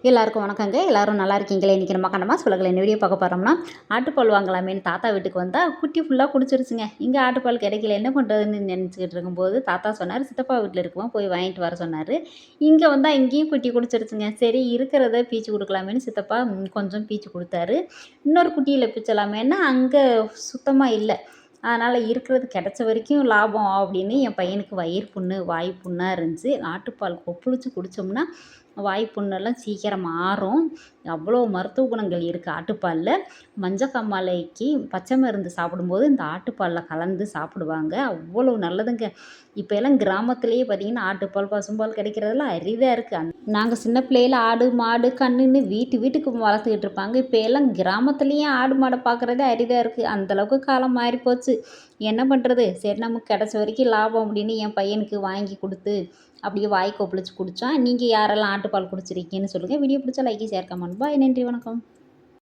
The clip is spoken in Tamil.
எல்லாருக்கும் வணக்கங்க. எல்லாரும் நல்லா இருக்கீங்களே? இன்றைக்கி நம்ம கண்ணம்மா சொல்லல என்ன வீடியோ பார்க்க போகிறோம்னா, ஆட்டுப்பால் வாங்கலாமேன்னு தாத்தா வீட்டுக்கு வந்தால் குட்டி ஃபுல்லாக குடிச்சிருச்சுங்க. இங்கே ஆட்டுப்பால் கிடைக்கல, என்ன பண்ணுறதுன்னு நினச்சிக்கிட்டு இருக்கும்போது தாத்தா சொன்னார், சித்தப்பா வீட்டில் இருக்குமா போய் வாங்கிட்டு வர சொன்னார். இங்கே வந்தால் இங்கேயும் குட்டி குடிச்சிருச்சுங்க. சரி இருக்கிறத பீச்சு கொடுக்கலாமேன்னு சித்தப்பா கொஞ்சம் பீச்சு கொடுத்தாரு. இன்னொரு குட்டியில் பிச்சலாமேன்னா அங்கே சுத்தமாக இல்லை. அதனால் இருக்கிறது கிடச்ச வரைக்கும் லாபம் அப்படின்னு என் பையனுக்கு வயிறு புண்ணு வாய் புண்ணாக இருந்துச்சு. ஆட்டுப்பால் கொப்புளிச்சு குடித்தோம்னா வாய் புண்ணெல்லாம் சீக்கிரம் ஆறும். அவ்வளோ மருத்துவ குணங்கள் இருக்குது ஆட்டுப்பாலில். மஞ்சக்காமாலைக்கு பச்சை மருந்து சாப்பிடும்போது இந்த ஆட்டுப்பாலில் கலந்து சாப்பிடுவாங்க. அவ்வளோ நல்லதுங்க. இப்போ எல்லாம் கிராமத்துலேயே பார்த்திங்கன்னா ஆட்டுப்பால் பசும்பால் கிடைக்கிறதெல்லாம் அரிதாக இருக்குது. நாங்கள் சின்ன பிள்ளையில் ஆடு மாடு கண்ணுன்னு வீட்டுக்கு வளர்த்துக்கிட்டு இருப்பாங்க. இப்போ எல்லாம் கிராமத்துலேயே ஆடு மாடை பார்க்குறதே அரிதாக இருக்குது. அந்தளவுக்கு காலம் மாறிப்போச்சு. என்ன பண்ணுறது? சரி நமக்கு கிடச்ச வரைக்கும் லாபம் அப்படின்னு என் பையனுக்கு வாங்கி கொடுத்து அப்படியே வாய் கொப்பளிச்சு குடித்தான். நீங்கள் யாரெல்லாம் ஆட்டுப்பால் குடிச்சிருக்கீங்கன்னு சொல்லுங்கள். வீடியோ பிடிச்சா லைக் ஷேர் கமெண்ட். பாய். நன்றி, வணக்கம்.